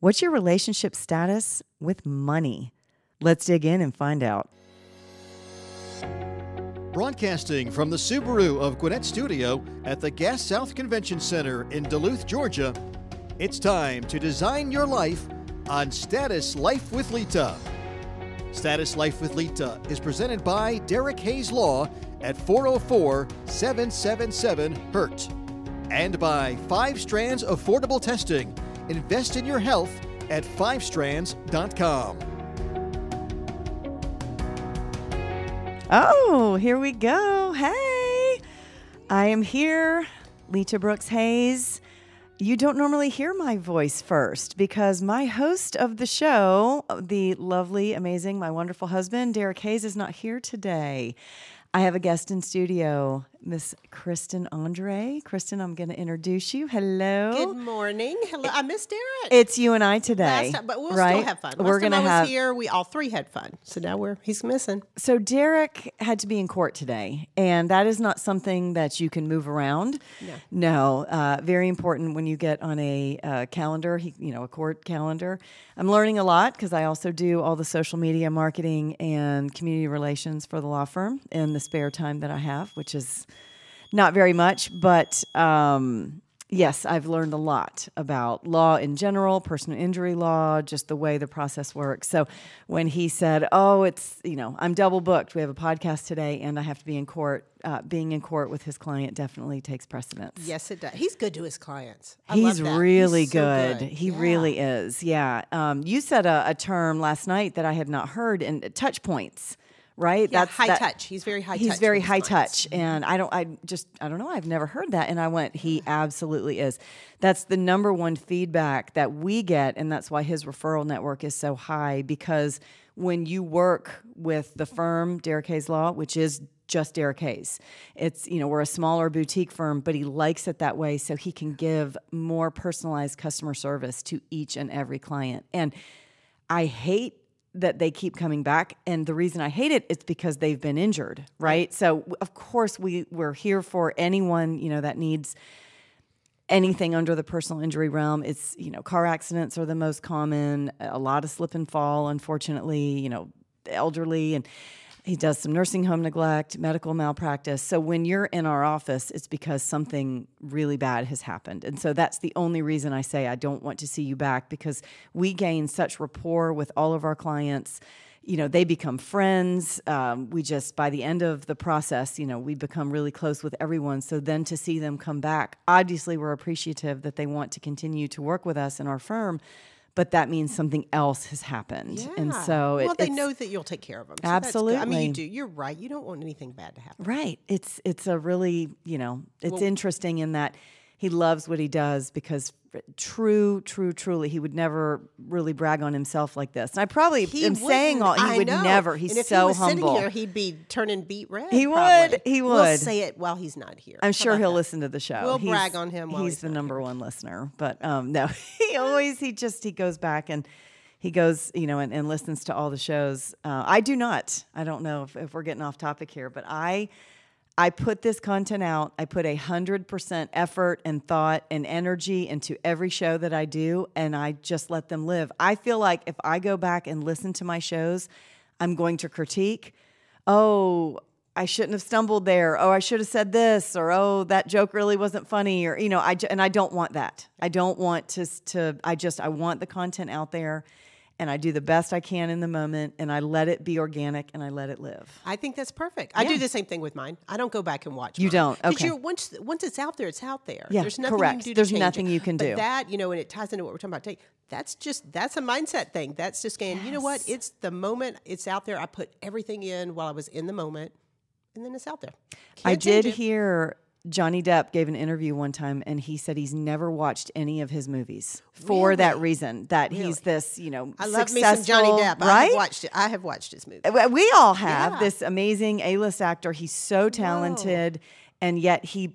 What's your relationship status with money? Let's dig in and find out. Broadcasting from the Subaru of Gwinnett Studio at the Gas South Convention Center in Duluth, Georgia, it's time to design your life on Status Life with Leta. Status Life with Leta is presented by Derek Hays Law at 404-777-HURT and by 5 Strands Affordable Testing. Invest in your health at 5strands.com. Oh, here we go. Hey, I am here, Leta Brooks Hays. You don't normally hear my voice first because my host of the show, the lovely, amazing, my wonderful husband, Derek Hays, is not here today. I have a guest in studio, Miss Kristin Andree. Kristin, I'm going to introduce you. Hello. Good morning. Hello. I miss Derek. It's you and I today. Last time, but we'll right? still have fun. We're going to have here. We all 3 had fun. So now he's missing. So Derek had to be in court today, and that is not something that you can move around. No. Very important when you get on a calendar, a court calendar. I'm learning a lot because I also do all the social media marketing and community relations for the law firm in the spare time that I have, which is not very much, but yes, I've learned a lot about law in general, personal injury law, just the way the process works. So when he said, I'm double booked, we have a podcast today and I have to be in court, being in court with his client definitely takes precedence. Yes, it does. He's good to his clients. He's really good. So He really is. Yeah. You said a term last night that I had not heard, and touch points. Right? Yeah, touch. He's very high touch. He's very high touch. And I don't know. I've never heard that. And I went, he absolutely is. That's the number one feedback that we get. And that's why his referral network is so high, because when you work with the firm, Derek Hays Law, which is just Derek Hays, it's, we're a smaller boutique firm, but he likes it that way so he can give more personalized customer service to each and every client. And I hate that they keep coming back. And the reason I hate it is because they've been injured, right? So, of course, we're here for anyone, that needs anything under the personal injury realm. It's, car accidents are the most common, a lot of slip and fall, unfortunately, elderly, and he does some nursing home neglect, medical malpractice. So when you're in our office, it's because something really bad has happened. And so that's the only reason I say I don't want to see you back, because we gain such rapport with all of our clients. They become friends. We just, by the end of the process, we become really close with everyone. So then to see them come back, obviously we're appreciative that they want to continue to work with us in our firm, but that means something else has happened. Yeah. And so they know that you'll take care of them. So absolutely. you do. You're right. You don't want anything bad to happen. Right. It's a really, it's interesting in that he loves what he does, because truly, he would never really brag on himself like this. And I probably am saying he would never. He's and if so he was humble. Sitting here, he'd be turning beat red. He probably. He would. We'll say it while he's not here. I'm sure he'll listen to the show. We'll brag on him while he's the number one listener. But no, he goes back and he goes, and listens to all the shows. I do not. I don't know if we're getting off topic here, but I put this content out. I put 100% effort and thought and energy into every show that I do, and I just let them live. I feel like if I go back and listen to my shows, I'm going to critique. Oh, I shouldn't have stumbled there. Oh, I should have said this, or oh, that joke really wasn't funny, or and I don't want that. I don't want I want the content out there. And I do the best I can in the moment, and I let it be organic, and I let it live. I think that's perfect. I do the same thing with mine. I don't go back and watch. You don't? Okay. Because once it's out there, it's out there. Yeah, there's nothing correct. you can do to There's change nothing it. you can do. But that, and it ties into what we're talking about today. That's a mindset thing. That's just saying, you know what? It's the moment. It's out there. I put everything in while I was in the moment, and then it's out there. I did hear Johnny Depp gave an interview one time, and he said he's never watched any of his movies for that reason, that he's this, I love me some Johnny Depp. Right? I have watched his movie. We all have this amazing A-list actor. He's so talented, and yet he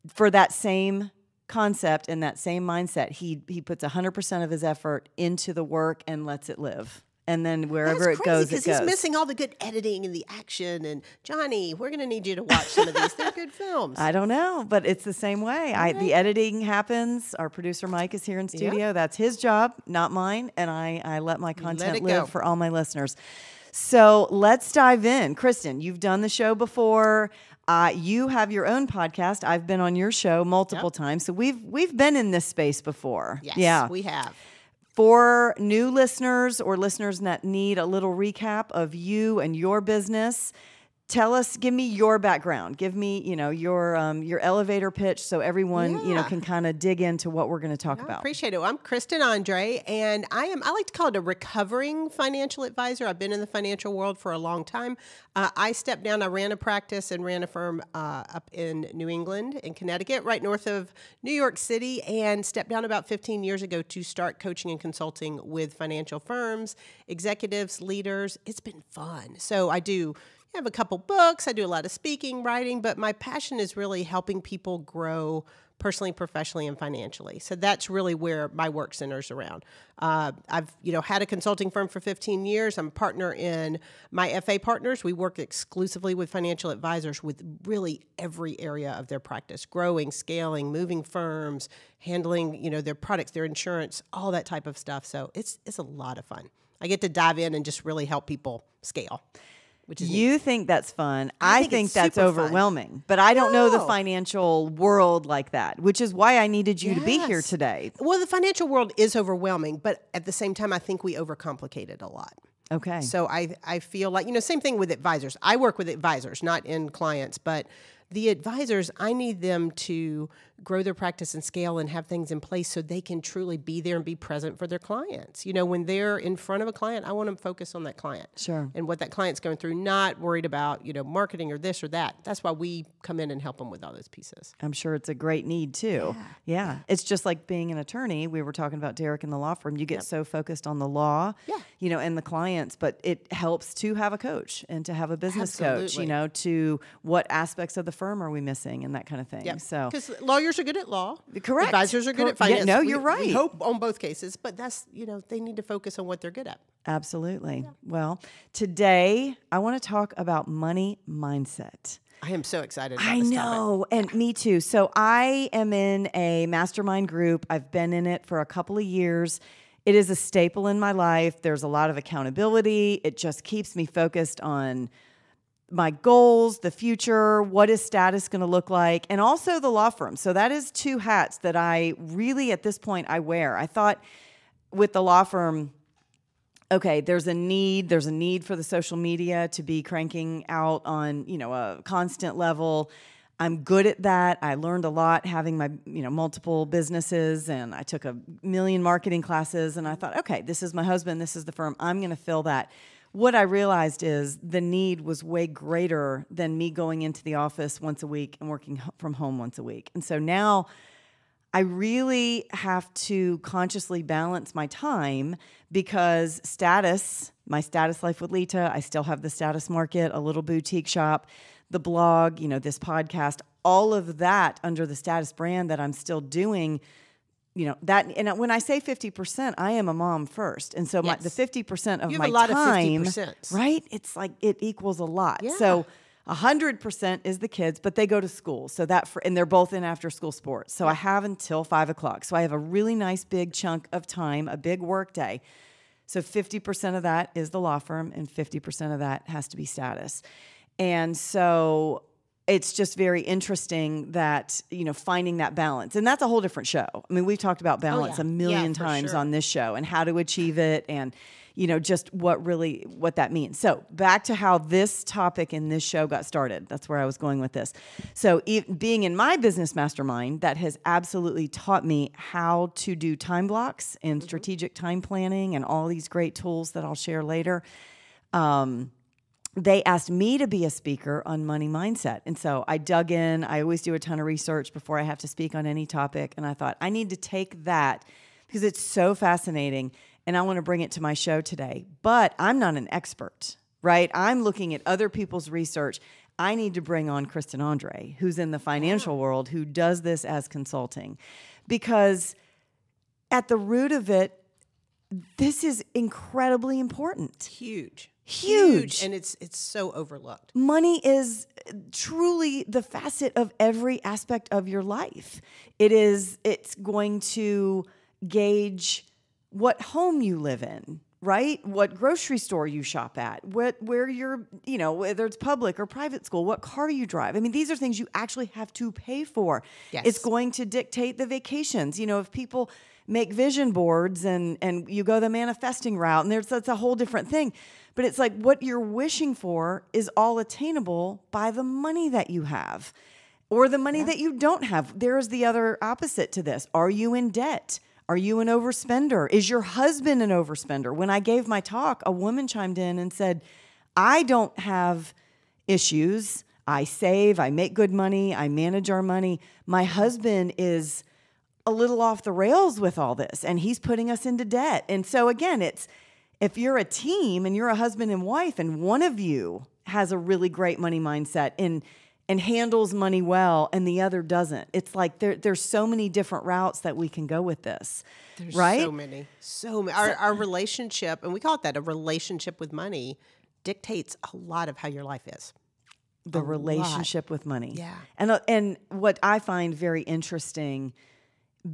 for that same concept and that same mindset, he puts 100% of his effort into the work and lets it live. And then wherever That's it crazy, goes, it because goes. he's missing all the good editing and the action. And Johnny, we're going to need you to watch some of these. They're good films. I don't know, but it's the same way. The editing happens. Our producer Mike is here in studio. That's his job, not mine. And I let my content live for all my listeners. So let's dive in. Kristin, you've done the show before. You have your own podcast. I've been on your show multiple times. So we've been in this space before. Yes, we have. For new listeners or listeners that need a little recap of you and your business, give me your background. Give me, your elevator pitch so everyone, can kind of dig into what we're going to talk about. I appreciate it. Well, I'm Kristin Andree, and I like to call it a recovering financial advisor. I've been in the financial world for a long time. I stepped down. I ran a practice and ran a firm up in New England, in Connecticut, right north of New York City, and stepped down about 15 years ago to start coaching and consulting with financial firms, executives, leaders. It's been fun. So I have a couple books. I do a lot of speaking, writing, but my passion is really helping people grow personally, professionally, and financially. So that's really where my work centers around. I've had a consulting firm for 15 years. I'm a partner in my FA Partners. We work exclusively with financial advisors with really every area of their practice: growing, scaling, moving firms, handling their products, their insurance, all that type of stuff. So it's a lot of fun. I get to dive in and just really help people scale. You think that's fun. I think that's overwhelming. Fun. But I don't know the financial world like that, which is why I needed you to be here today. Well, the financial world is overwhelming, but at the same time, I think we overcomplicate it a lot. Okay. So I feel like, same thing with advisors. I work with advisors, not in clients, but the advisors, I need them to grow their practice and scale and have things in place so they can truly be there and be present for their clients. When they're in front of a client, I want them to focus on that client. Sure. And what that client's going through, not worried about, marketing or this or that. That's why we come in and help them with all those pieces. I'm sure it's a great need too. Yeah. It's just like being an attorney. We were talking about Derek in the law firm. You get so focused on the law, and the clients, but it helps to have a coach and to have a business coach, to what aspects of the firm are we missing and that kind of thing. Yep. So, because lawyers are good at law. Correct. Advisors are good at finance. Yeah, no, you're right. We hope on both cases, but that's, they need to focus on what they're good at. Absolutely. Yeah. Well, today I want to talk about money mindset. I am so excited about this topic. And me too. So I am in a mastermind group. I've been in it for a couple of years. It is a staple in my life. There's a lot of accountability. It just keeps me focused on my goals, the future, what is status going to look like, and also the law firm. So that is two hats that I really, at this point, I wear. I thought with the law firm, okay, there's a need for the social media to be cranking out on, a constant level. I'm good at that. I learned a lot having my, multiple businesses, and I took 1 million marketing classes, and I thought, okay, this is my husband, this is the firm, I'm going to fill that. What I realized is the need was way greater than me going into the office once a week and working from home once a week. And so now I really have to consciously balance my time because my status life with Leta, I still have the status market, a little boutique shop, the blog, this podcast, all of that under the status brand that I'm still doing. That, and when I say 50%, I am a mom first. And so the 50% of my time, of 50%. Right? It's like it equals a lot. Yeah. So 100% is the kids, but they go to school. So and they're both in after school sports. So I have until 5:00. So I have a really nice big chunk of time, a big work day. So 50% of that is the law firm and 50% of that has to be status. And so it's just very interesting that, finding that balance. And that's a whole different show. I mean, we've talked about balance a million times on this show and how to achieve it and, just what that means. So back to how this topic in this show got started. That's where I was going with this. So being in my business mastermind, that has absolutely taught me how to do time blocks and strategic time planning and all these great tools that I'll share later. They asked me to be a speaker on money mindset. And so I dug in. I always do a ton of research before I have to speak on any topic. And I thought, I need to take that because it's so fascinating. And I want to bring it to my show today. But I'm not an expert, right? I'm looking at other people's research. I need to bring on Kristin Andree, who's in the financial world, who does this as consulting. Because at the root of it, this is incredibly important. Huge. Huge. And it's so overlooked. Money is truly the facet of every aspect of your life. It's going to gauge what home you live in, right? What grocery store you shop at, where you're, whether it's public or private school, what car you drive. I mean, these are things you actually have to pay for. Yes. It's going to dictate the vacations. If people make vision boards and you go the manifesting route, and that's a whole different thing. But it's like what you're wishing for is all attainable by the money that you have or the money that you don't have. There's the other opposite to this. Are you in debt? Are you an overspender? Is your husband an overspender? When I gave my talk, a woman chimed in and said, I don't have issues. I save, I make good money, I manage our money. My husband is a little off the rails with all this, and he's putting us into debt. And so again, if you're a team and you're a husband and wife and one of you has a really great money mindset and handles money well and the other doesn't, it's like there's so many different routes that we can go with this. There's right? so many. Our relationship, and we call it that, a relationship with money, dictates a lot of how your life is. The relationship with money. Yeah. And what I find very interesting,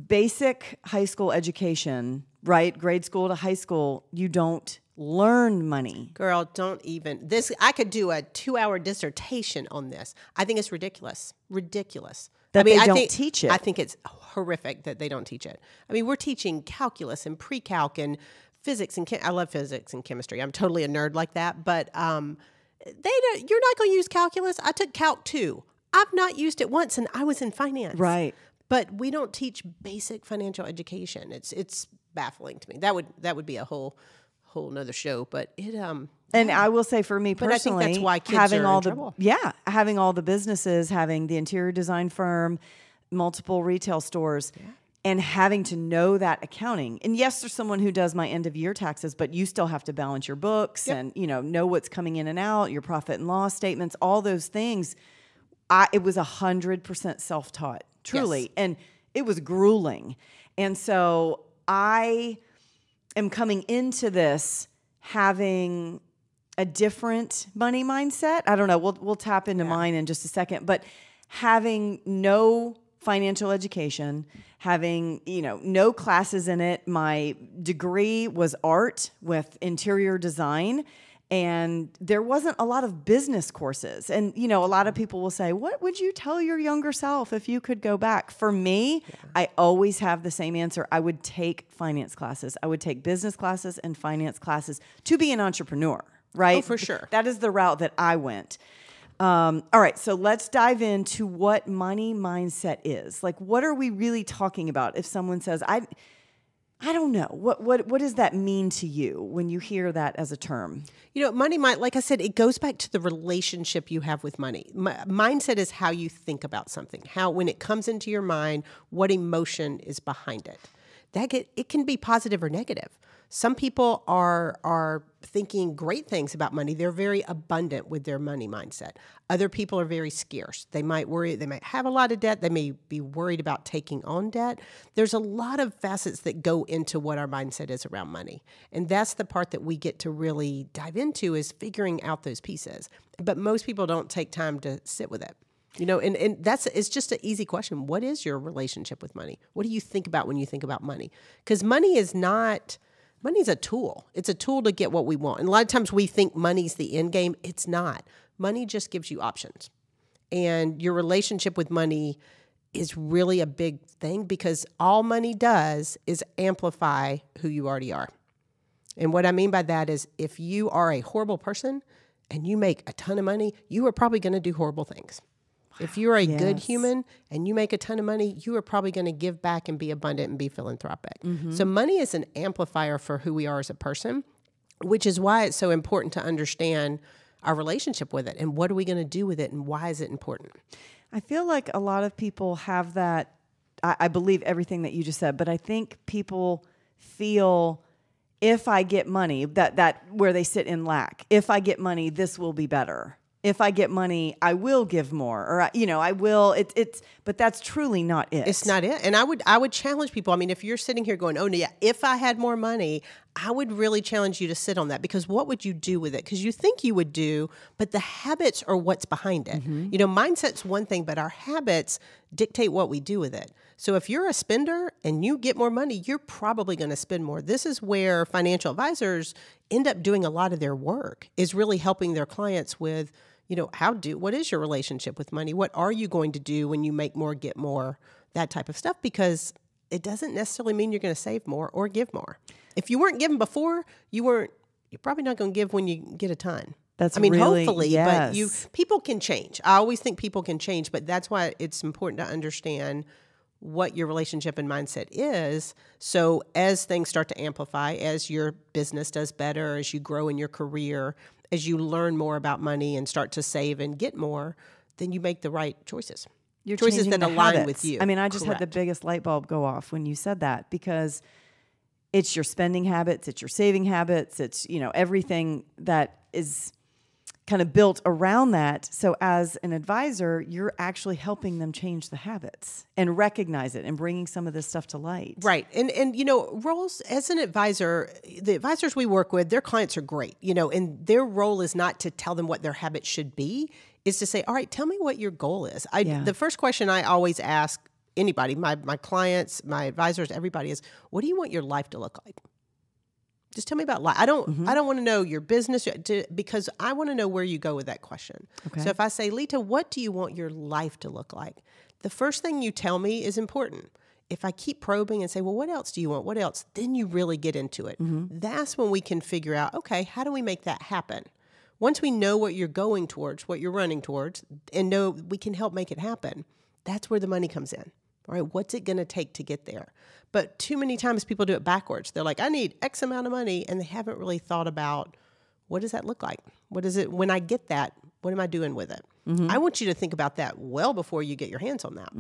basic high school education, right? Grade school to high school, you don't learn money. Girl, don't even. I could do a 2-hour dissertation on this. I think it's ridiculous. That they don't teach it. I think it's horrific that they don't teach it. I mean, we're teaching calculus and pre-calc and physics and I love physics and chemistry. I'm totally a nerd like that, but you're not going to use calculus. I took Calc 2. I've not used it once, and I was in finance. Right. But we don't teach basic financial education. It's baffling to me. That would be a whole nother show. But it and I will say for me personally, but I think that's why kids having are all in the trouble. having all the businesses, having the interior design firm, multiple retail stores. Yeah. And having to know that accounting. And yes, there's someone who does my end of year taxes, but you still have to balance your books and, know what's coming in and out, your profit and loss statements, all those things. It was 100% self-taught, truly. Yes. And it was grueling. And so I am coming into this having a different money mindset. I don't know. We'll tap into mine in just a second, but having no financial education, having, no classes in it. My degree was art with interior design, and there wasn't a lot of business courses. And, a lot of people will say, what would you tell your younger self if you could go back? For me, I always have the same answer. I would take finance classes. I would take business classes and finance classes to be an entrepreneur, right? Oh, for sure. That is the route that I went. All right, so let's dive into what money mindset is. Like, what are we really talking about? If someone says, I don't know, what does that mean to you when you hear that as a term? Money mind, like I said, it goes back to the relationship you have with money. Mindset is how you think about something. How, when it comes into your mind, what emotion is behind it. It can be positive or negative. Some people are thinking great things about money. They're very abundant with their money mindset. Other people are very scarce. They might have a lot of debt. They may be worried about taking on debt. There's a lot of facets that go into what our mindset is around money. And that's the part that we get to really dive into, is figuring out those pieces. But most people don't take time to sit with it. And it's just an easy question. What is your relationship with money? What do you think about when you think about money? Because money's a tool. It's a tool to get what we want. And a lot of times we think money's the end game. It's not. Money just gives you options. And your relationship with money is really a big thing, because all money does is amplify who you already are. And what I mean by that is, if you are a horrible person and you make a ton of money, you are probably going to do horrible things. If you're a good human and you make a ton of money, you are probably going to give back and be abundant and be philanthropic. Mm-hmm. So money is an amplifier for who we are as a person, which is why it's so important to understand our relationship with it and what are we going to do with it and why is it important. I feel like a lot of people have that. I believe everything that you just said, but I think people feel, if I get money, that where they sit in lack. If I get money, this will be better. If I get money, I will give more, or I will. But that's truly not it. It's not it. And I would challenge people. I mean, if you're sitting here going, "Oh, yeah, if I had more money, I would really challenge you to sit on that, because what would you do with it? Because you think you would do, but the habits are what's behind it. You know, mindset's one thing, but our habits dictate what we do with it. So if you're a spender and you get more money, you're probably going to spend more. This is where financial advisors end up doing a lot of their work, is really helping their clients with, you know, what is your relationship with money? What are you going to do when you make more, get more, that type of stuff? Because it doesn't necessarily mean you're going to save more or give more. If you weren't given before, you're probably not going to give when you get a ton. Hopefully, yes. But people can change. I always think people can change, but that's why it's important to understand what your relationship and mindset is. So as things start to amplify, as your business does better, as you grow in your career, as you learn more about money and start to save and get more, then you make the right choices. You're choices changing that the align habits. with you. I mean, I just Correct. had the biggest light bulb go off when you said that, because it's your spending habits, it's your saving habits, it's, you know, everything that is kind of built around that. So as an advisor, you're actually helping them change the habits and recognize it and bringing some of this stuff to light. Right. And you know, roles as an advisor, the advisors we work with, their clients are great, you know, and their role is not to tell them what their habits should be, is to say, all right, tell me what your goal is. The first question I always ask anybody, my clients, my advisors, everybody, is, what do you want your life to look like? Just tell me about life. I don't want to know your business, because I want to know where you go with that question. Okay. So if I say, Leta, what do you want your life to look like? The first thing you tell me is important. If I keep probing and say, well, what else do you want? What else? Then you really get into it. That's when we can figure out, okay, how do we make that happen? Once we know what you're going towards, what you're running towards, and know we can help make it happen, that's where the money comes in. All right, what's it going to take to get there? But too many times people do it backwards. They're like, I need X amount of money, and they haven't really thought about, what does that look like? What is it, when I get that, what am I doing with it? I want you to think about that well before you get your hands on that,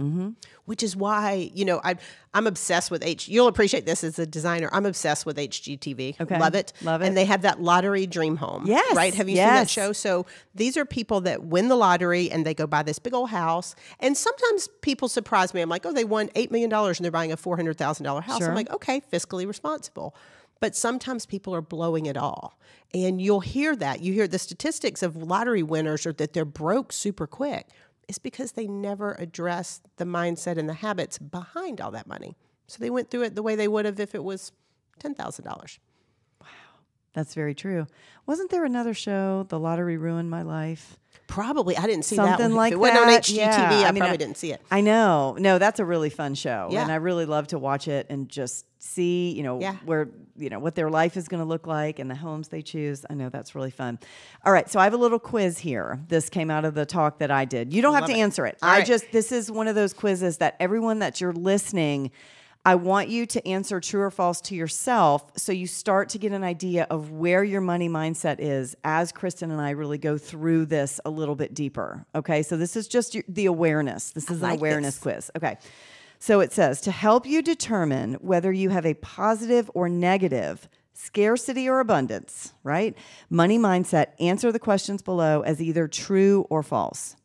which is why, you know, I'm obsessed with you'll appreciate this as a designer. I'm obsessed with HGTV. Okay. Love it. Love it. And they have that lottery dream home. Yes. Right? Have you seen that show? So these are people that win the lottery and they go buy this big old house. And sometimes people surprise me. I'm like, oh, they won $8 million and they're buying a $400,000 house. Sure. I'm like, okay, fiscally responsible. But sometimes people are blowing it all. And you'll hear that. You hear the statistics of lottery winners are that they're broke super quick. It's because they never address the mindset and the habits behind all that money. So they went through it the way they would have if it was $10,000. That's very true. Wasn't there another show, The Lottery Ruined My Life? Probably. I didn't see Something that one. like if it wasn't on that. HGTV, Yeah. I probably didn't see it. I know. No, that's a really fun show. Yeah. And I really love to watch it and just see, you know, where, you know, what their life is going to look like and the homes they choose. I know that's really fun. All right. So I have a little quiz here. This came out of the talk that I did. You don't have to answer it. This is one of those quizzes that everyone that you're listening, I want you to answer true or false to yourself so you start to get an idea of where your money mindset is as Kristin and I really go through this a little bit deeper. Okay, so this is just the awareness. This is an awareness quiz. Okay, so it says, to help you determine whether you have a positive or negative scarcity or abundance, right? Money mindset, answer the questions below as either true or false.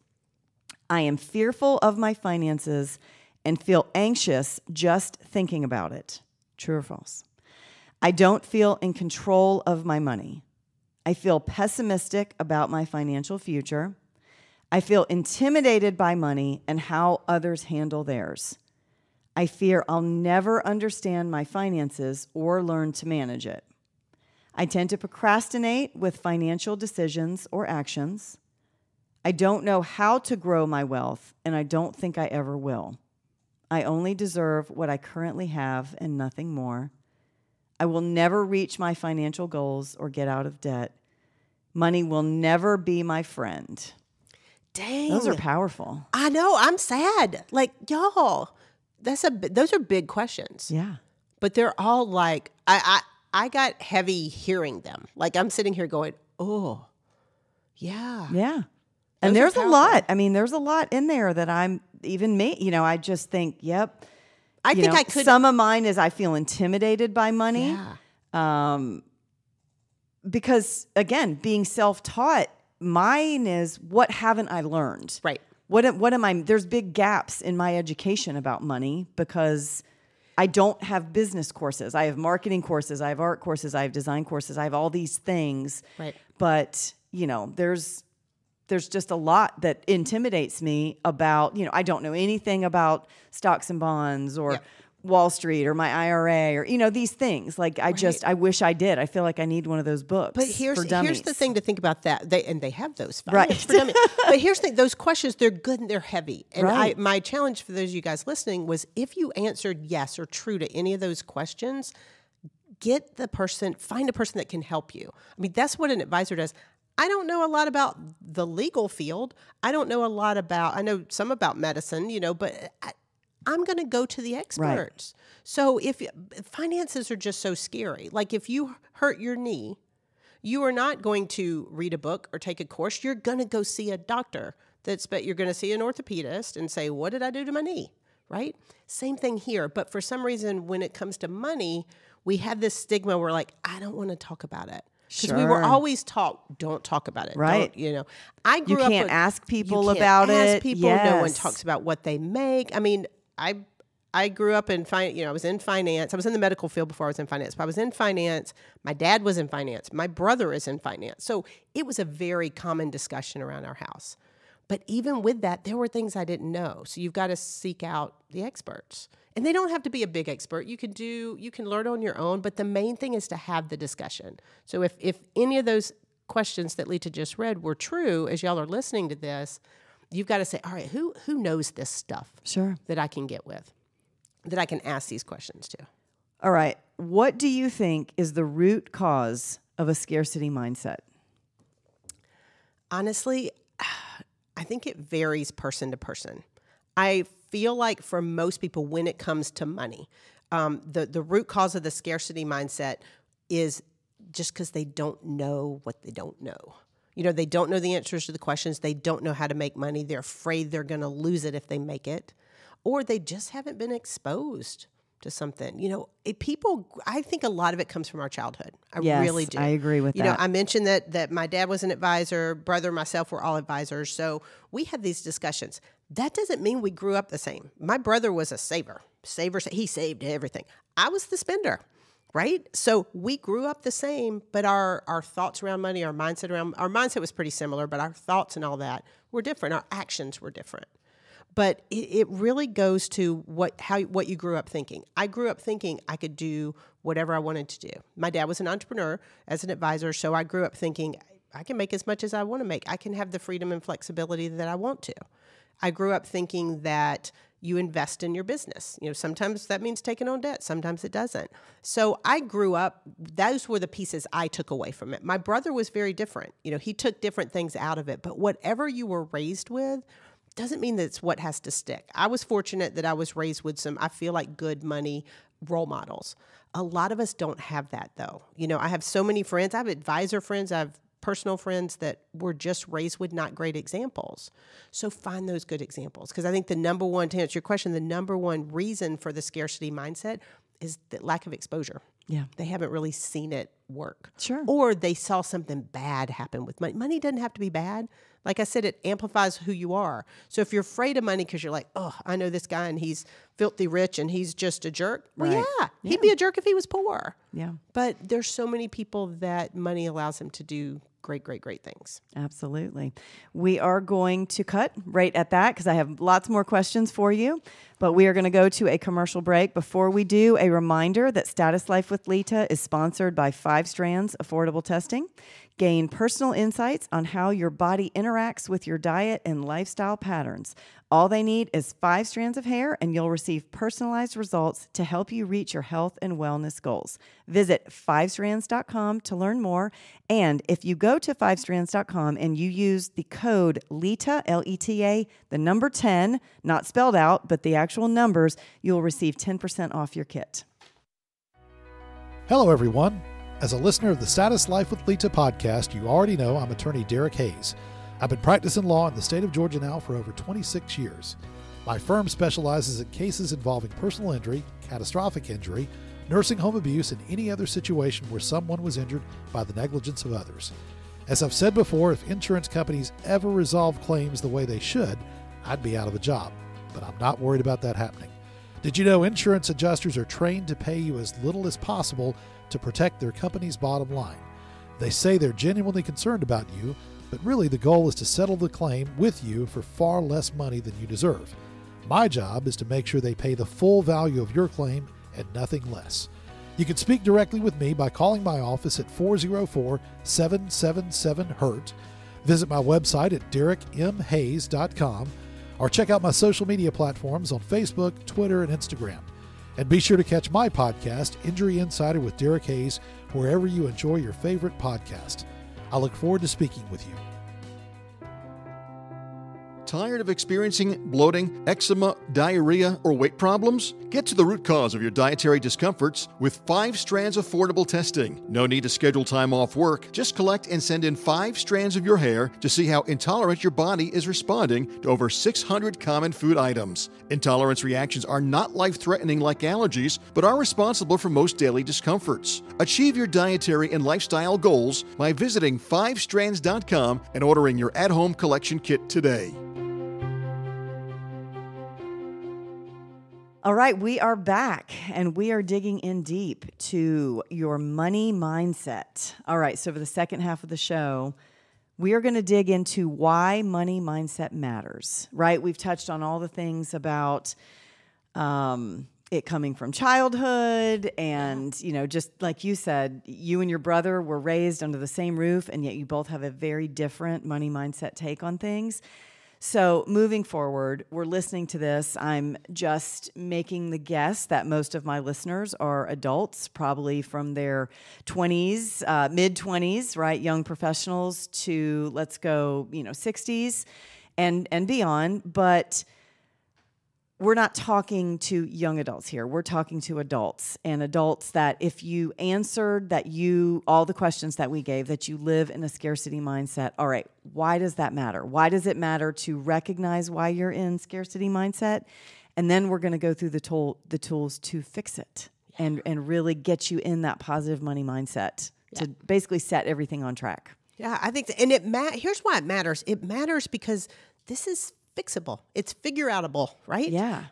I am fearful of my finances and feel anxious just thinking about it. True or false? I don't feel in control of my money. I feel pessimistic about my financial future. I feel intimidated by money and how others handle theirs. I fear I'll never understand my finances or learn to manage it. I tend to procrastinate with financial decisions or actions. I don't know how to grow my wealth, and I don't think I ever will. I only deserve what I currently have and nothing more. I will never reach my financial goals or get out of debt. Money will never be my friend. Dang. Those are powerful. I know. I'm sad. Like, y'all, those are big questions. Yeah. But they're all like, I got heavy hearing them. Like, I'm sitting here going, oh, yeah. Yeah. And there's a lot. I mean, there's a lot in there that I just think, yep. I think I could. Some of mine is I feel intimidated by money. Yeah. Because, again, being self-taught, mine is what haven't I learned? Right. What am I? There's big gaps in my education about money because I don't have business courses. I have marketing courses. I have art courses. I have design courses. I have all these things. Right. But, there's just a lot that intimidates me about, I don't know anything about stocks and bonds or Wall Street or my IRA or, these things. Like I wish I did. I feel like I need one of those books. But here's the thing to think about that. They have those right. for dummies. But here's the thing, those questions, they're good and they're heavy. And right. my challenge for those of you guys listening was if you answered yes or true to any of those questions, find a person that can help you. I mean, that's what an advisor does. I don't know a lot about the legal field. I know some about medicine, but I'm going to go to the experts. Right. So finances are just so scary. Like if you hurt your knee, you are not going to read a book or take a course. You're going to go see a doctor. You're going to see an orthopedist and say, what did I do to my knee? Right? Same thing here. But for some reason, when it comes to money, we have this stigma where like, I don't want to talk about it. Because we were always taught, don't talk about it. Right. I grew up. You can't ask people about it. People. Yes. No one talks about what they make. I mean, I grew up in I was in finance. I was in the medical field before I was in finance. But I was in finance. My dad was in finance. My brother is in finance. So it was a very common discussion around our house. But even with that, there were things I didn't know. So you've got to seek out the experts. And they don't have to be a big expert. You can learn on your own, but the main thing is to have the discussion. So if any of those questions that Leta just read were true, as y'all are listening to this, you've got to say, all right, who knows this stuff that I can get with, that I can ask these questions to? All right. What do you think is the root cause of a scarcity mindset? Honestly, I think it varies person to person. I feel like for most people, when it comes to money, the root cause of the scarcity mindset is just because they don't know what they don't know. They don't know the answers to the questions. They don't know how to make money. They're afraid they're going to lose it if they make it. Or they just haven't been exposed to something. I think a lot of it comes from our childhood. I really do. I agree with that. I mentioned that my dad was an advisor, brother, myself were all advisors. So we had these discussions. That doesn't mean we grew up the same. My brother was a saver. He saved everything. I was the spender, right? So we grew up the same, but our thoughts around money, our mindset was pretty similar, but our thoughts and all that were different. Our actions were different. But it really goes to what you grew up thinking. I grew up thinking I could do whatever I wanted to do. My dad was an entrepreneur as an advisor, so I grew up thinking I can make as much as I want to make. I can have the freedom and flexibility that I want to. I grew up thinking that you invest in your business. Sometimes that means taking on debt. Sometimes it doesn't. So I grew up, those were the pieces I took away from it. My brother was very different. He took different things out of it. But whatever you were raised with doesn't mean that's what has to stick. I was fortunate that I was raised with some, I feel like, good money role models. A lot of us don't have that, though. I have so many friends. I have advisor friends. I have personal friends that were just raised with not great examples. So find those good examples. Because I think to answer your question, the number one reason for the scarcity mindset is the lack of exposure. Yeah. They haven't really seen it work. Sure. Or they saw something bad happen with money. Money doesn't have to be bad. Like I said, it amplifies who you are. So if you're afraid of money because you're like, oh, I know this guy and he's filthy rich and he's just a jerk. Well, yeah, he'd be a jerk if he was poor. Yeah. But there's so many people that money allows them to do great, great, great things. Absolutely. We are going to cut right at that because I have lots more questions for you, but we are going to go to a commercial break. Before we do, a reminder that Status Life with Leta is sponsored by 5 Strands Affordable Testing. Gain personal insights on how your body interacts with your diet and lifestyle patterns. All they need is 5 strands of hair, and you'll receive personalized results to help you reach your health and wellness goals. Visit 5strands.com to learn more. And if you go to 5strands.com and you use the code LETA, L-E-T-A, the number 10, not spelled out, but the actual numbers, you'll receive 10% off your kit. Hello, everyone. As a listener of the Status Life with Leta podcast, you already know I'm attorney Derek Hays. I've been practicing law in the state of Georgia now for over 26 years. My firm specializes in cases involving personal injury, catastrophic injury, nursing home abuse, and any other situation where someone was injured by the negligence of others. As I've said before, if insurance companies ever resolve claims the way they should, I'd be out of a job. But I'm not worried about that happening. Did you know insurance adjusters are trained to pay you as little as possible to protect their company's bottom line? They say they're genuinely concerned about you, but really the goal is to settle the claim with you for far less money than you deserve. My job is to make sure they pay the full value of your claim and nothing less. You can speak directly with me by calling my office at 404-777-HURT. Visit my website at derekmhays.com or check out my social media platforms on Facebook, Twitter, and Instagram. And be sure to catch my podcast, Injury Insider with Derek Hays, wherever you enjoy your favorite podcast. I look forward to speaking with you. Tired of experiencing bloating, eczema, diarrhea, or weight problems? Get to the root cause of your dietary discomforts with 5 strands affordable testing. No need to schedule time off work. Just collect and send in 5 strands of your hair to see how intolerant your body is responding to over 600 common food items. Intolerance reactions are not life-threatening like allergies, but are responsible for most daily discomforts. Achieve your dietary and lifestyle goals by visiting 5strands.com and ordering your at-home collection kit today. All right, we are back, and we are digging in deep to your money mindset. All right, so for the second half of the show, we are going to dig into why money mindset matters, right? We've touched on all the things about it coming from childhood and, you know, just like you said, you and your brother were raised under the same roof, and yet you both have a very different money mindset take on things. So moving forward, we're listening to this. I'm just making the guess that most of my listeners are adults, probably from their 20s, mid-20s, right? Young professionals to, let's go, 60s and beyond. But we're not talking to young adults here. We're talking to adults, and adults that if you answered all the questions that we gave, that you live in a scarcity mindset. All right, why does that matter? Why does it matter to recognize why you're in scarcity mindset? And then we're going to go through the tools to fix it and really get you in that positive money mindset to basically set everything on track. Yeah, I think, and here's why it matters. It matters because this is fixable. It's figure-outable, right? Yeah.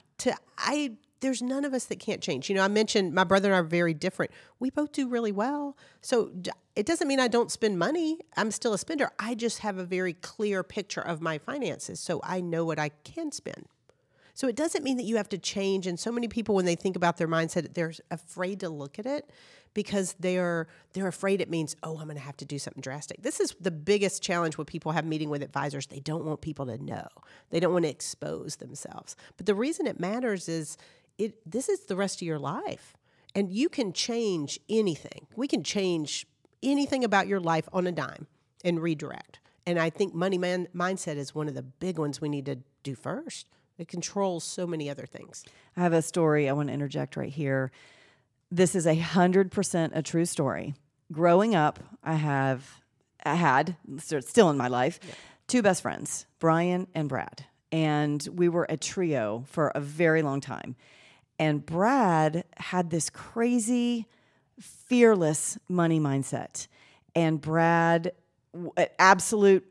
There's none of us that can't change. I mentioned my brother and I are very different. We both do really well. So it doesn't mean I don't spend money. I'm still a spender. I just have a very clear picture of my finances, so I know what I can spend. So it doesn't mean that you have to change. And so many people, when they think about their mindset, they're afraid to look at it because they're afraid it means, oh, I'm going to have to do something drastic. This is the biggest challenge when people have meeting with advisors. They don't want people to know. They don't want to expose themselves. But the reason it matters is this is the rest of your life. And you can change anything. We can change anything about your life on a dime and redirect. And I think money mindset is one of the big ones we need to do first. It controls so many other things. I have a story I want to interject right here. This is 100% a true story. Growing up, I had, still in my life, 2 best friends, Brian and Brad. And we were a trio for a very long time. And Brad had this crazy, fearless money mindset. And Brad, absolute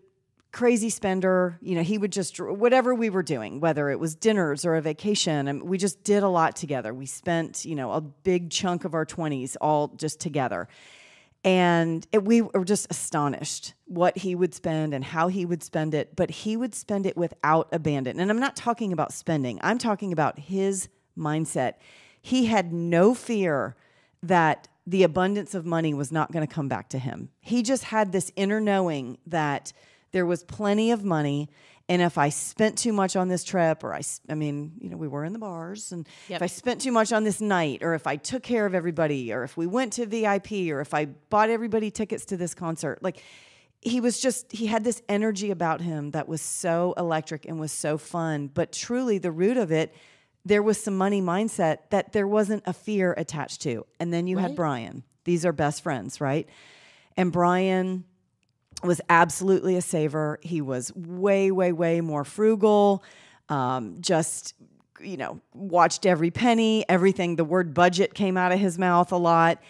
crazy spender, he would just, whatever we were doing, whether it was dinners or a vacation, and we just did a lot together. We spent, a big chunk of our 20s all just together. And we were just astonished what he would spend and how he would spend it, but he would spend it without abandon. And I'm not talking about spending. I'm talking about his mindset. He had no fear that the abundance of money was not going to come back to him. He just had this inner knowing that there was plenty of money, and if I spent too much on this trip, or we were in the bars, and if I spent too much on this night, or if I took care of everybody, or if we went to VIP, or if I bought everybody tickets to this concert, he had this energy about him that was so electric and was so fun. But truly, the root of it, there was some money mindset that there wasn't a fear attached to. And then you had Brian. These are best friends, right? And Brian was absolutely a saver. He was way, way, way more frugal. Watched every penny, everything. The word budget came out of his mouth a lot.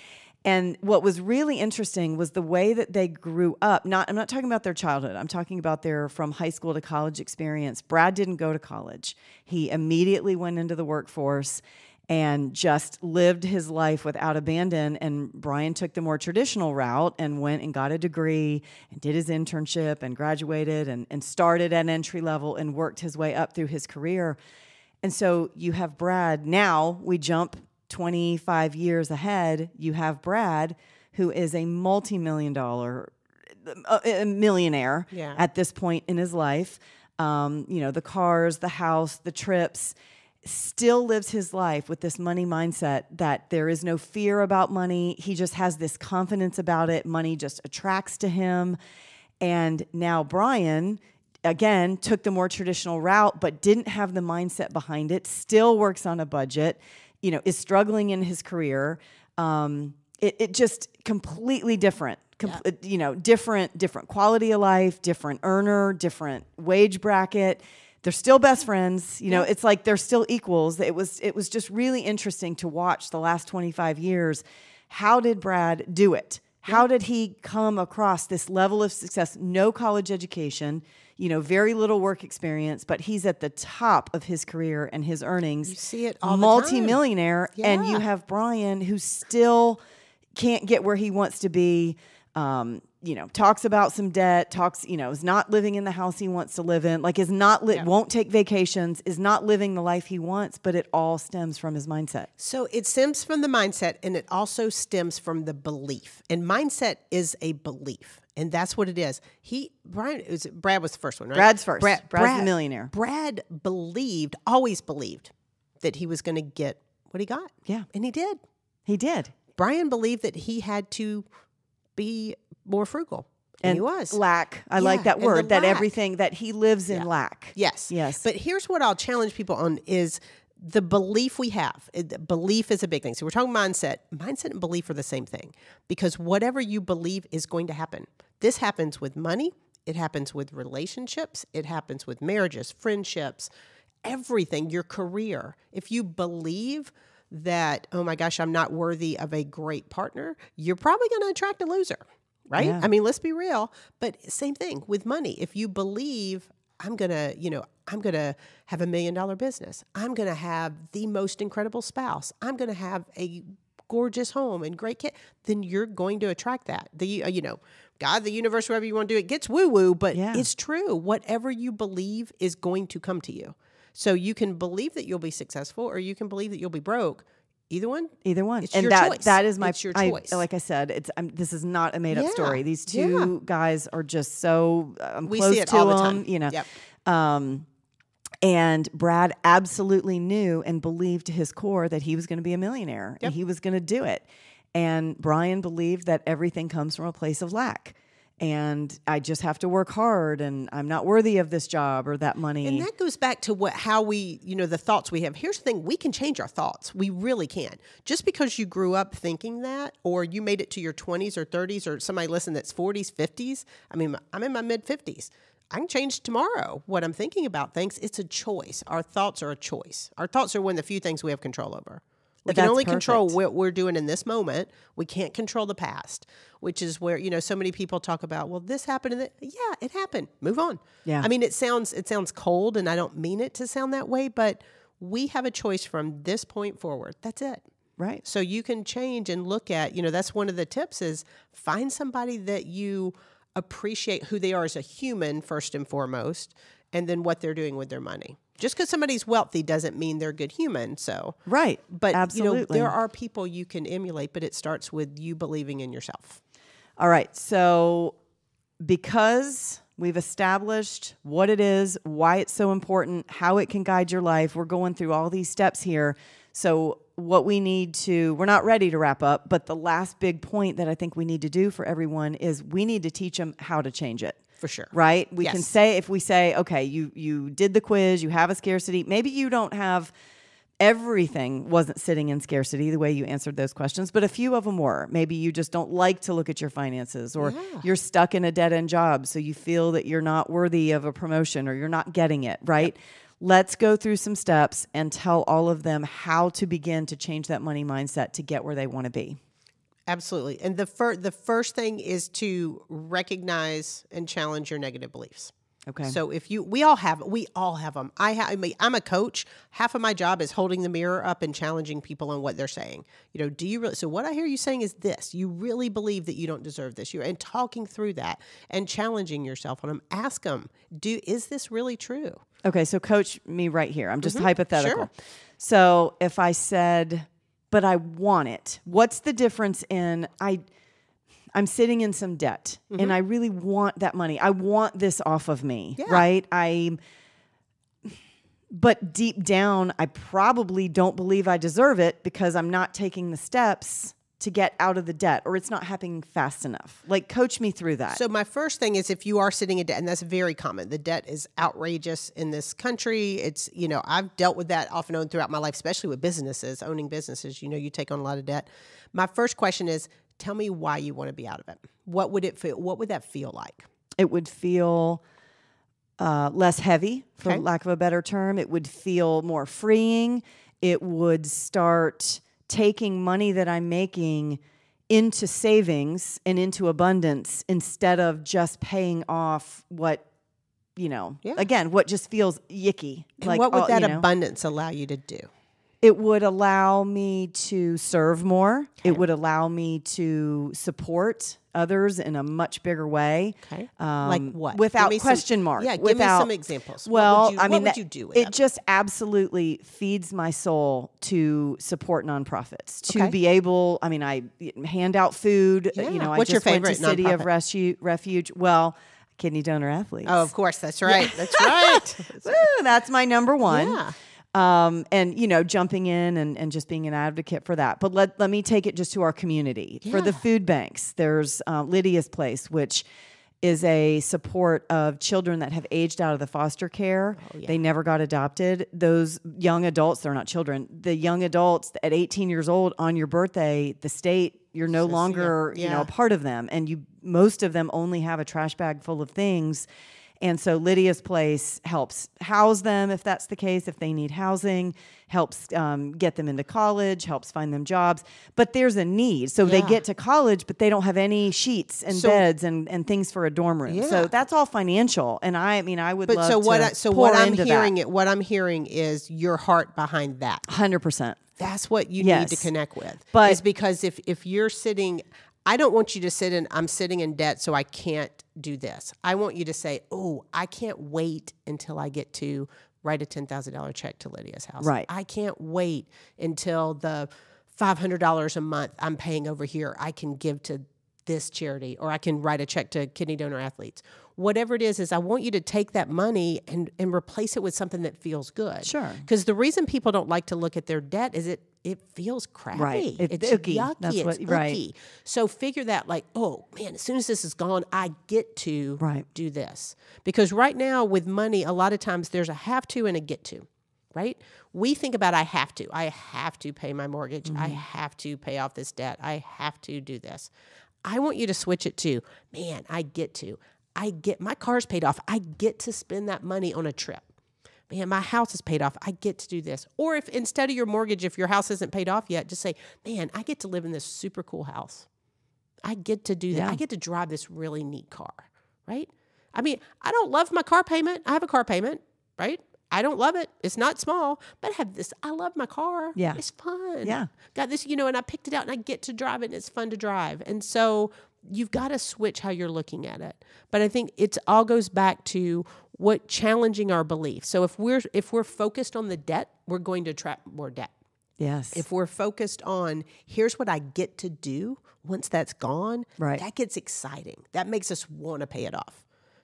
And what was really interesting was the way that they grew up. I'm not talking about their childhood. I'm talking about their from high school to college experience. Brad didn't go to college. He immediately went into the workforce and just lived his life without abandon. And Brian took the more traditional route and went and got a degree and did his internship and graduated and started at entry level and worked his way up through his career. And so you have Brad. Now we jump 25 years ahead. You have Brad, who is a multi-million-dollar millionaire at this point in his life. The cars, the house, the trips, still lives his life with this money mindset that there is no fear about money. He just has this confidence about it. Money just attracts to him. And now Brian, again, took the more traditional route, but didn't have the mindset behind it, still works on a budget, is struggling in his career. It just completely different. Different quality of life, different earner, different wage bracket. They're still best friends. It's like they're still equals. It was just really interesting to watch the last 25 years. How did Brad do it? How did he come across this level of success? No college education, very little work experience, but he's at the top of his career and his earnings. You see it all the time. Multi-millionaire, and you have Brian who still can't get where he wants to be. Talks about some debt, is not living in the house he wants to live in, won't take vacations, is not living the life he wants, but it all stems from his mindset. So it stems from the mindset, and it also stems from the belief. And mindset is a belief. And that's what it is. Brad was the first one, right? Brad's first. Brad's the millionaire. Brad always believed that he was going to get what he got. Yeah. And he did. He did. Brian believed that he had to be more frugal. And he was. Lack. I like that word, that everything that he lives in lack. Yes. But here's what I'll challenge people on is the belief we have. Belief is a big thing. So we're talking mindset. Mindset and belief are the same thing because whatever you believe is going to happen. This happens with money. It happens with relationships. It happens with marriages, friendships, everything, your career. If you believe that, oh my gosh, I'm not worthy of a great partner, you're probably going to attract a loser, right? Yeah. I mean, let's be real. But same thing with money. If you believe I'm going to have $1 million business. I'm going to have the most incredible spouse. I'm going to have a gorgeous home and great kid. Then you're going to attract that. God, the universe, whatever you want to do, it gets woo-woo, but it's true. Whatever you believe is going to come to you. So you can believe that you'll be successful or you can believe that you'll be broke. Either one. It's and your choice. That is it's your choice. Like I said, this is not a made up story. These two guys are just so we close see it to all the them, time. And Brad absolutely knew and believed to his core that he was going to be a millionaire and he was going to do it. And Brian believed that everything comes from a place of lack. And I just have to work hard and I'm not worthy of this job or that money. And that goes back to how we, the thoughts we have. Here's the thing, we can change our thoughts. We really can. Just because you grew up thinking that or you made it to your 20s or 30s or somebody listen that's 40s, 50s. I mean, I'm in my mid 50s. I can change tomorrow what I'm thinking about things. It's a choice. Our thoughts are a choice. Our thoughts are one of the few things we have control over. We can only control what we're doing in this moment. We can't control the past, which is where, so many people talk about, well, this happened. Yeah, it happened. Move on. Yeah. I mean, it sounds cold and I don't mean it to sound that way, but we have a choice from this point forward. That's it. Right. So you can change and look at, that's one of the tips is find somebody that you appreciate who they are as a human first and foremost, and then what they're doing with their money. Just because somebody's wealthy doesn't mean they're a good human. So right, but absolutely, there are people you can emulate, but it starts with you believing in yourself. All right, so because we've established what it is, why it's so important, how it can guide your life, we're going through all these steps here. So what we need to, we're not ready to wrap up, but the last big point that I think we need to do for everyone is we need to teach them how to change it. For sure. Right? We can say, if we say, okay, you did the quiz, you have a scarcity, maybe you don't have, everything wasn't sitting in scarcity the way you answered those questions, but a few of them were. Maybe you just don't like to look at your finances or you're stuck in a dead-end job, so you feel that you're not worthy of a promotion or you're not getting it, right? Yep. Let's go through some steps and tell all of them how to begin to change that money mindset to get where they want to be. Absolutely. And the first thing is to recognize and challenge your negative beliefs. Okay. So we all have them. I'm a coach. Half of my job is holding the mirror up and challenging people on what they're saying. Do you really? So what I hear you saying is this: you really believe that you don't deserve this. And talking through that and challenging yourself on them. Ask them, is this really true? Okay. So coach me right here. I'm just hypothetical. Sure. So if I said, but I want it, what's the difference in I'm sitting in some debt and I really want that money. I want this off of me, right? But deep down, I probably don't believe I deserve it because I'm not taking the steps to get out of the debt, or it's not happening fast enough. Like, coach me through that. So my first thing is, if you are sitting in debt, and that's very common, the debt is outrageous in this country. It's, I've dealt with that off and on throughout my life, especially with businesses, owning businesses. You take on a lot of debt. My first question is, tell me why you want to be out of it. What would it feel? What would that feel like? It would feel less heavy, for lack of a better term. It would feel more freeing. It would start taking money that I'm making into savings and into abundance instead of just paying off what, again, what just feels yicky. And what would that abundance allow you to do? It would allow me to serve more. Okay. It would allow me to support others in a much bigger way. Okay. Like what? Without question mark. Yeah, give me some examples. Well, what would you do with it? Just absolutely feeds my soul to support nonprofits, to be able, I hand out food. Yeah. I What's just your favorite went to City of Refuge. Well, kidney donor athletes. Oh, of course. That's right. Yeah. That's right. Woo, that's my number one. Yeah. And jumping in and just being an advocate for that. But let me take it just to our community. Yeah. For the food banks, there's Lydia's Place, which is a support of children that have aged out of the foster care. Oh, yeah. They never got adopted. Those young adults, they're not children. The young adults at 18 years old on your birthday, the state, you're no longer a part of them. And most of them only have a trash bag full of things. And so Lydia's Place helps house them if that's the case, if they need housing, helps get them into college, helps find them jobs. But there's a need. So they get to college, but they don't have any sheets and beds and things for a dorm room. Yeah. So that's all financial. And I would love to pour into that. What I'm hearing is your heart behind that. 100%. That's what you need to connect with. But it's because if you're sitting... I don't want you to sit in, I'm sitting in debt, so I can't do this. I want you to say, I can't wait until I get to write a $10,000 check to Lydia's house. Right. I can't wait until the $500 a month I'm paying over here I can give to this charity, or I can write a check to kidney donor athletes. Whatever it is I want you to take that money and replace it with something that feels good. Sure. Because the reason people don't like to look at their debt is it feels crappy. Right. It's icky. Yucky. That's it's icky. Right. So figure that as soon as this is gone, I get to do this. Because right now with money, a lot of times there's a have to and a get to, right? We think about I have to pay my mortgage. Mm-hmm. I have to pay off this debt. I have to do this. I want you to switch it to, I get my car's paid off. I get to spend that money on a trip. Man, my house is paid off. I get to do this. Or if instead of your mortgage, if your house isn't paid off yet, just say, I get to live in this super cool house. I get to do that. I get to drive this really neat car, right? I don't love my car payment. I have a car payment, right? I don't love it. It's not small, but I have this. I love my car. Yeah. It's fun. Yeah. Got this, and I picked it out and I get to drive it and it's fun to drive. And so you've got to switch how you're looking at it. But I think it all goes back to challenging our beliefs. So if we're focused on the debt, we're going to attract more debt. Yes. If we're focused on here's what I get to do once that's gone, that gets exciting. That makes us want to pay it off.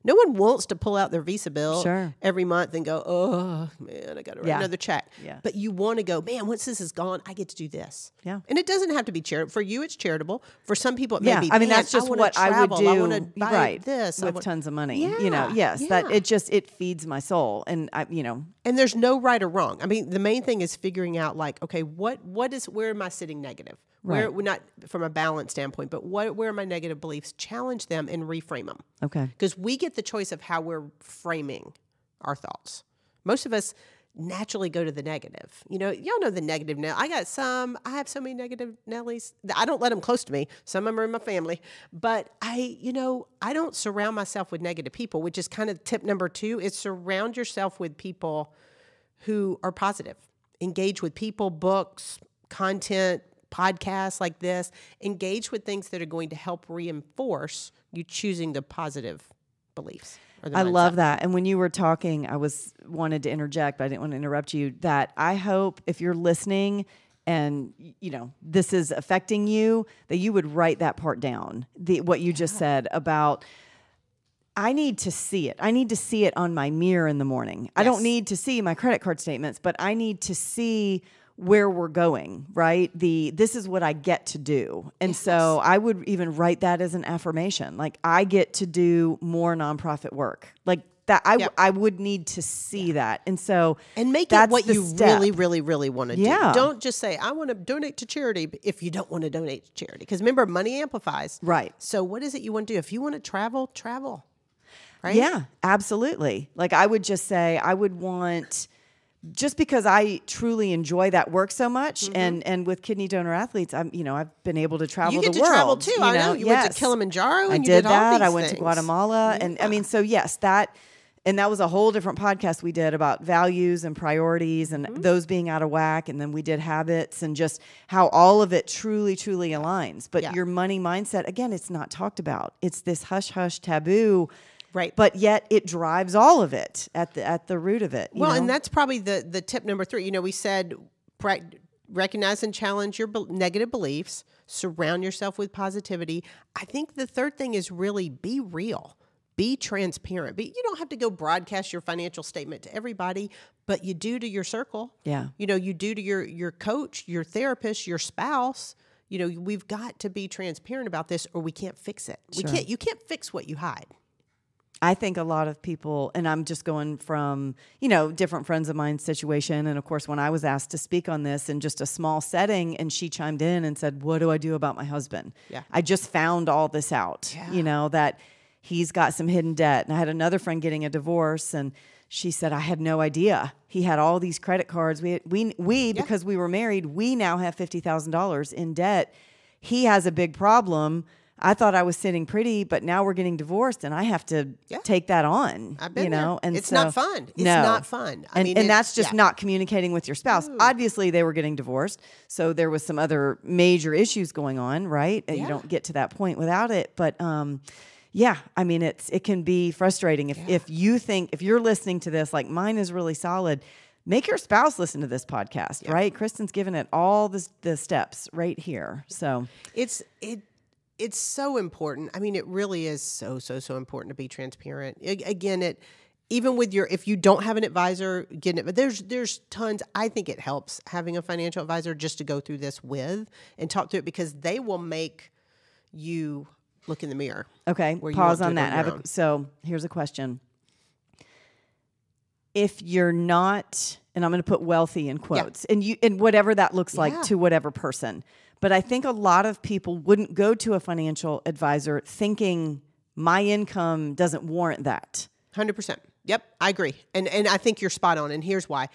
No one wants to pull out their Visa bill every month and go, oh, man, I got to write another check. Yeah. But you want to go, man, once this is gone, I get to do this. Yeah. And it doesn't have to be charitable. For you, it's charitable. For some people, it may be, that's just what I would do. I want to buy this. With tons of money. Yeah. That it feeds my soul. And, And there's no right or wrong. The main thing is figuring out where am I sitting negative? Where we're not from a balance standpoint, but where are my negative beliefs? Challenge them and reframe them. Okay. Because we get the choice of how we're framing our thoughts. Most of us naturally go to the negative. Y'all know the negative now. I have so many negative Nellies. I don't let them close to me. Some of them are in my family, but I don't surround myself with negative people, which is kind of tip number 2 is surround yourself with people who are positive. Engage with people, books, content, podcasts like this. Engage with things that are going to help reinforce you choosing the positive beliefs. I love that. And when you were talking, I wanted to interject, but I didn't want to interrupt you, that I hope if you're listening and, this is affecting you, that you would write that part down. What you just said about, I need to see it. I need to see it on my mirror in the morning. Yes. I don't need to see my credit card statements, but I need to see where we're going, right? This is what I get to do. And so I would even write that as an affirmation. Like, I get to do more nonprofit work. Like that, I would need to see that. And so and make it what you really, really, really want to do. Yeah. Don't just say, I want to donate to charity if you don't want to donate to charity. Because remember, money amplifies. Right. So what is it you want to do? If you want to travel, travel. Right? Yeah, absolutely. Like, I would just say, I would want... Just because I truly enjoy that work so much, and with kidney donor athletes, I've been able to travel the world. You get to travel too. I know. You went to Kilimanjaro. And you did that. All these I went things. to Guatemala, and I mean, so yes, that was a whole different podcast we did about values and priorities, and those being out of whack, and then we did habits, and just how all of it truly, truly aligns. But your money mindset, again, it's not talked about. It's this hush hush taboo. Right. But yet it drives all of it at the root of it. Well, and that's probably the tip number 3. We said recognize and challenge your negative beliefs, surround yourself with positivity. I think the third thing is really be real, be transparent. You don't have to go broadcast your financial statement to everybody, but you do to your circle. Yeah. You do to your coach, your therapist, your spouse. We've got to be transparent about this or we can't fix it. Sure. You can't fix what you hide. I think a lot of people, and I'm just going from, different friends of mine's situation. And of course, when I was asked to speak on this in just a small setting, and she chimed in and said, what do I do about my husband? Yeah. I just found all this out, that he's got some hidden debt. And I had another friend getting a divorce, and she said, I had no idea. He had all these credit cards. We because we were married, we now have $50,000 in debt. He has a big problem. I thought I was sitting pretty, but now we're getting divorced, and I have to take that on. I've been there. And it's not fun. It's not fun. And that's just not communicating with your spouse. Ooh. Obviously, they were getting divorced, so there was some other major issues going on, right? You don't get to that point without it, but it can be frustrating if you're listening to this, like mine is really solid. Make your spouse listen to this podcast, right? Kristin's given it all the steps right here, so It's so important. I mean, it really is so important to be transparent. Again, even with if you don't have an advisor, getting it, but there's tons. I think it helps having a financial advisor just to go through this with and talk through it because they will make you look in the mirror. Okay, pause on that. So here's a question. If you're not, and I'm going to put wealthy in quotes, and whatever that looks like to whatever person. But I think a lot of people wouldn't go to a financial advisor thinking my income doesn't warrant that. 100%. Yep, I agree. And I think you're spot on. And here's why.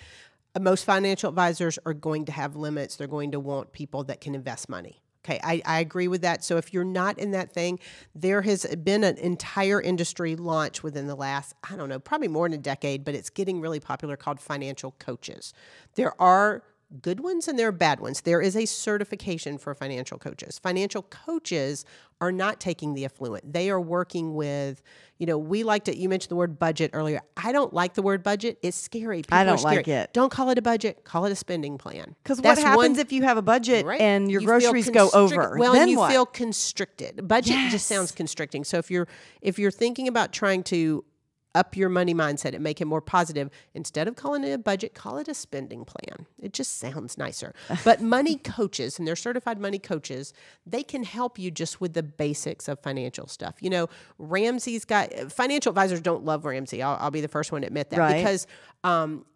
Most financial advisors are going to have limits. They're going to want people that can invest money. Okay, I agree with that. So if you're not in that thing, there has been an entire industry launch within the last, I don't know, probably more than a decade, but it's getting really popular called financial coaches. There are good ones and there are bad ones. There is a certification for financial coaches. Financial coaches are not taking the affluent. They are working with, we like to, you mentioned the word budget earlier. I don't like the word budget. It's scary. People I don't like it. Don't call it a budget. Call it a spending plan. Because what happens if you have a budget and your groceries go over? Well, then you what? feel constricted. Budget just sounds constricting. So if you're thinking about trying to up your money mindset and make it more positive. Instead of calling it a budget, call it a spending plan. It just sounds nicer. But money coaches, and they're certified money coaches, they can help you just with the basics of financial stuff. Ramsey's got, financial advisors don't love Ramsey. I'll be the first one to admit that because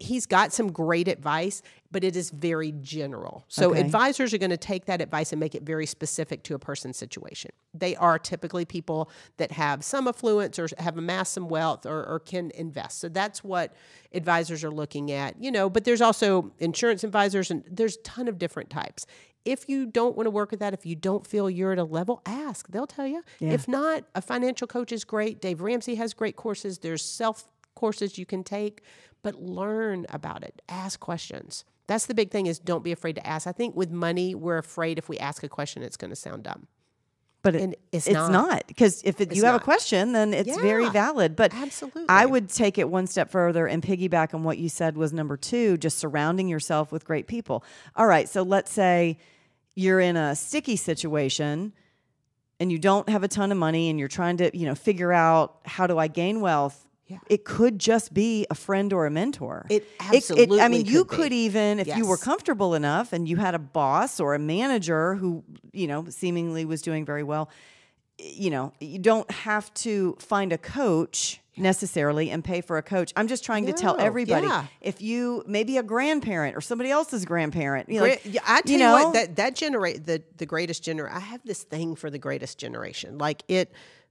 he's got some great advice, but it is very general. So advisors are going to take that advice and make it very specific to a person's situation. They are typically people that have some affluence or have amassed some wealth or can invest. So that's what advisors are looking at, but there's also insurance advisors, and there's a ton of different types. If you don't want to work with that, if you don't feel you're at a level, ask. They'll tell you. Yeah. If not, a financial coach is great. Dave Ramsey has great courses. There's self-courses you can take, but learn about it. Ask questions. That's the big thing, is don't be afraid to ask. I think with money, we're afraid if we ask a question, it's going to sound dumb. But it's not. Because if you have a question, then it's very valid. But absolutely. I would take it one step further and piggyback on what you said was number 2, just surrounding yourself with great people. All right, so let's say you're in a sticky situation and you don't have a ton of money and you're trying to, figure out, how do I gain wealth? Yeah. It could just be a friend or a mentor. It absolutely you could even, if you were comfortable enough and you had a boss or a manager who, seemingly was doing very well, you don't have to find a coach necessarily and pay for a coach. I'm just trying to tell everybody, if you, maybe a grandparent or somebody else's grandparent, I tell you what, that generate the greatest generation. I have this thing for the greatest generation.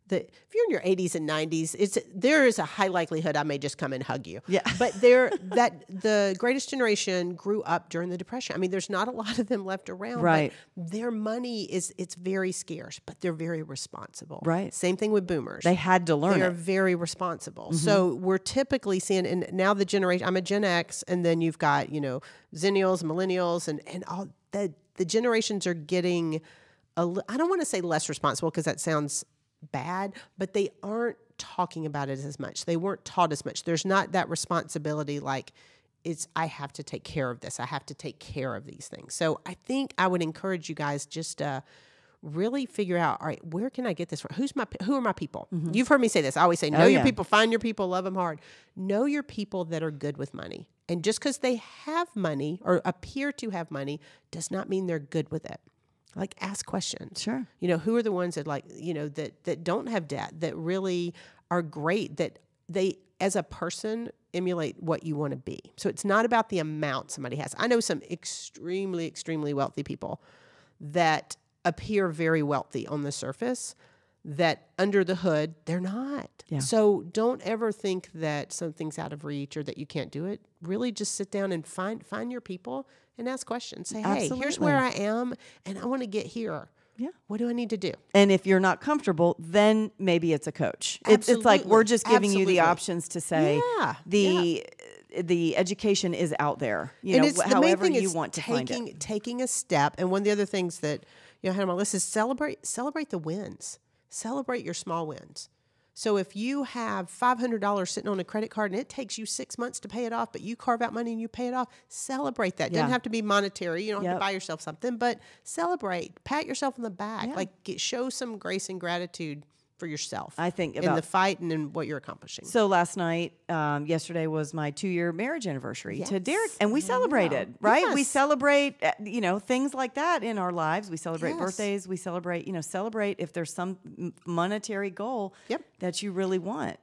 If you're in your 80s and 90s, there is a high likelihood I may just come and hug you. Yeah. But the greatest generation grew up during the Depression. I mean, there's not a lot of them left around. Right. But their money it's very scarce, but they're very responsible. Right. Same thing with boomers. They had to learn They're very responsible. Mm-hmm. So we're typically seeing, and now the generation, I'm a Gen X, and then you've got, Zennials, Millennials, and all the generations are getting, I don't want to say less responsible because that sounds bad, but they aren't talking about it as much. They weren't taught as much. There's not that responsibility I have to take care of this. I have to take care of these things. So I think I would encourage you guys just to really figure out, all right, where can I get this from? Who are my people? Mm-hmm. You've heard me say this. I always say, know your people, find your people, love them hard. Know your people that are good with money. And just because they have money or appear to have money does not mean they're good with it. Ask questions. Sure. Who are the ones that that don't have debt, that really are great, that they, as a person, emulate what you want to be. So it's not about the amount somebody has. I know some extremely, extremely wealthy people that appear very wealthy on the surface, that under the hood, they're not. Yeah. So don't ever think that something's out of reach or that you can't do it. Really just sit down and find your people and ask questions. Say, hey, here's where I am, and I want to get here. Yeah. What do I need to do? And if you're not comfortable, then maybe it's a coach. It's like we're just giving you the options to say the education is out there. However you want to find it. Taking a step. And one of the other things that I had on my list is celebrate the wins. Celebrate your small wins. So if you have $500 sitting on a credit card and it takes you 6 months to pay it off, but you carve out money and you pay it off, celebrate that. It doesn't have to be monetary. You don't have to buy yourself something, but celebrate. Pat yourself on the back. Show some grace and gratitude for yourself. I think in the fight and in what you're accomplishing. So last night, yesterday was my 2-year marriage anniversary to Derek, and we celebrated, right? Yes. We celebrate, things like that in our lives. We celebrate birthdays. We celebrate, celebrate if there's some monetary goal that you really want.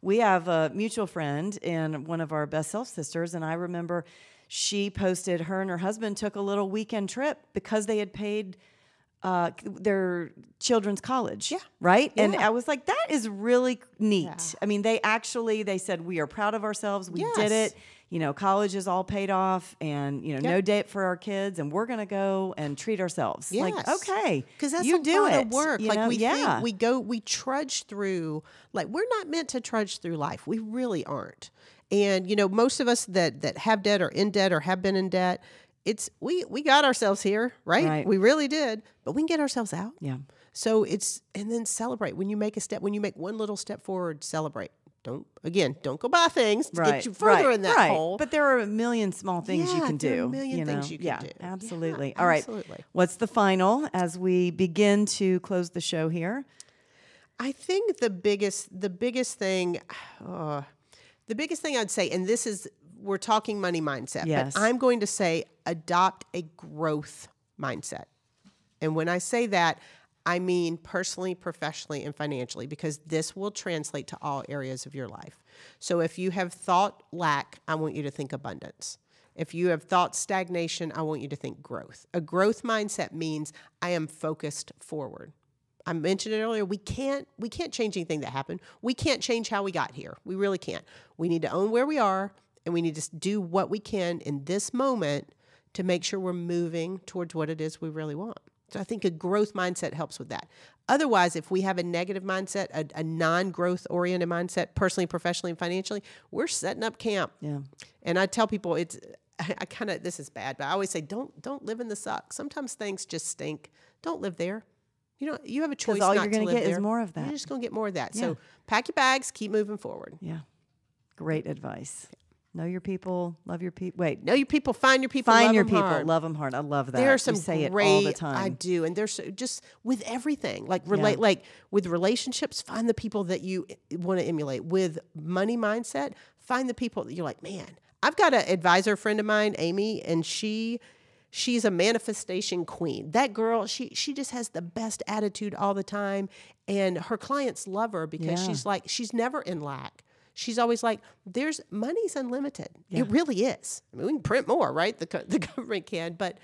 We have a mutual friend and one of our best self sisters, and I remember she posted her and her husband took a little weekend trip because they had paid their children's college, right? Yeah. And I was like, that is really neat. Yeah. I mean, they said, we are proud of ourselves. We did it. College is all paid off and, no debt for our kids and we're going to go and treat ourselves. Yes. Like, okay. Because that's a lot of work. We trudge through, we're not meant to trudge through life. We really aren't. And, most of us that have debt or in debt or have been in debt, we got ourselves here, right? We really did, but we can get ourselves out. Yeah. So and then celebrate. When you make one little step forward, celebrate. Don't go buy things to get you further in that hole. But there are a million small things you can do. There are a million things you can do. Absolutely. All right. What's the final as we begin to close the show here? I think the biggest thing I'd say, and this is, we're talking money mindset, but I'm going to say adopt a growth mindset. And when I say that, I mean personally, professionally, and financially, because this will translate to all areas of your life. So if you have thought lack, I want you to think abundance. If you have thought stagnation, I want you to think growth. A growth mindset means I am focused forward. I mentioned it earlier. We can't change anything that happened. We can't change how we got here. We really can't. We need to own where we are, and we need to do what we can in this moment to make sure we're moving towards what it is we really want. So I think a growth mindset helps with that. Otherwise, if we have a negative mindset, a non-growth oriented mindset, personally, professionally, and financially, we're setting up camp. Yeah. And I tell people this is bad, but I always say, don't live in the suck. Sometimes things just stink. Don't live there. You have a choice all not you're to going to live get there. is more of that. You're just going to get more of that. Yeah. So pack your bags, keep moving forward. Yeah. Great advice. Know your people, love your people. Wait. Know your people, find your people, Find love your them people, hard. love them hard. I love that. There are some you say great, it all the time. I do. And there's just with everything, like with relationships, find the people that you want to emulate. With money mindset, find the people that you're like, man, I've got an advisor friend of mine, Amy, and she's a manifestation queen. That girl, she just has the best attitude all the time. And her clients love her because she's never in lack. She's always like, money's unlimited. Yeah. It really is. I mean, we can print more, right? The government can, but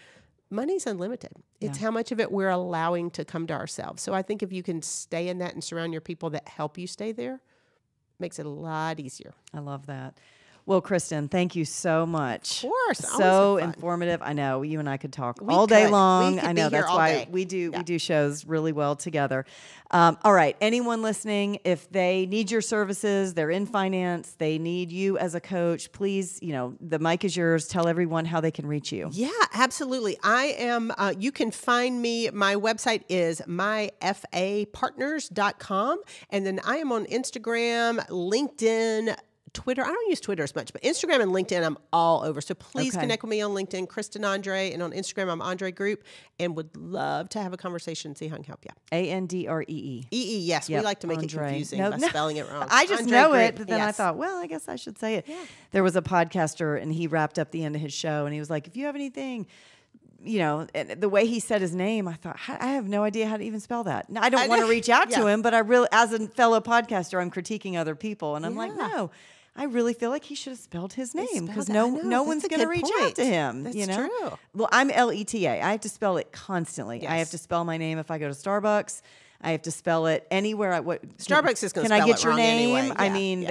money's unlimited. It's how much of it we're allowing to come to ourselves. So I think if you can stay in that and surround your people that help you stay there, it makes it a lot easier. I love that. Well, Kristin, thank you so much. Of course. So informative. I know you and I could talk all day long. I know that's why we do shows really well together. All right. Anyone listening, if they need your services, they're in finance, they need you as a coach, please, the mic is yours. Tell everyone how they can reach you. Yeah, absolutely. I am, you can find me. My website is myfapartners.com. And then I am on Instagram, LinkedIn, Twitter. I don't use Twitter as much, but Instagram and LinkedIn, I'm all over. So please connect with me on LinkedIn, Kristin Andree, and on Instagram, I'm Andree Group, and would love to have a conversation and see how I can help you. Andree. Yes. We like to make Andree. it confusing by spelling it wrong. I just Andree know Group. it, but then I thought, well, I guess I should say it. Yeah. There was a podcaster, and he wrapped up the end of his show, and he was like, if you have anything... and the way he said his name, I thought, I have no idea how to even spell that. Now, I don't want to reach out to him, but I really, as a fellow podcaster, I'm critiquing other people, and I'm like, no, I really feel like he should have spelled his name because no one's going to reach out to him. That's true. Well, I'm Leta. I have to spell it constantly. Yes. I have to spell my name if I go to Starbucks. I have to spell it anywhere. Starbucks is going to spell it wrong anyway. Can I get your name? Yeah, I mean,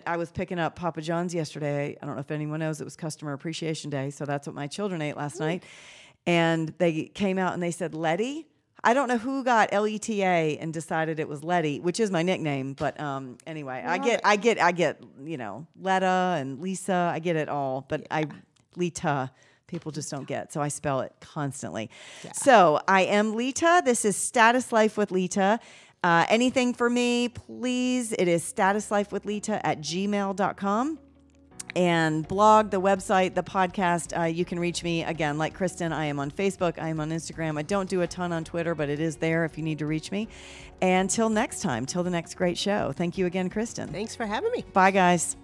I was picking up Papa John's yesterday. I don't know if anyone knows, it was Customer Appreciation Day, so that's what my children ate last night. And they came out and they said, Letty. I don't know who got Leta and decided it was Letty, which is my nickname. But anyway, I get Leta and Lisa. I get it all, but Leta. People just don't get, so I spell it constantly. Yeah. So I am Leta. This is Status Life with Leta. Anything for me, please. It is statuslifewithleta@gmail.com. And blog, the website, the podcast, you can reach me. Again, like Kristin, I am on Facebook. I am on Instagram. I don't do a ton on Twitter, but it is there if you need to reach me. And till next time, till the next great show. Thank you again, Kristin. Thanks for having me. Bye, guys.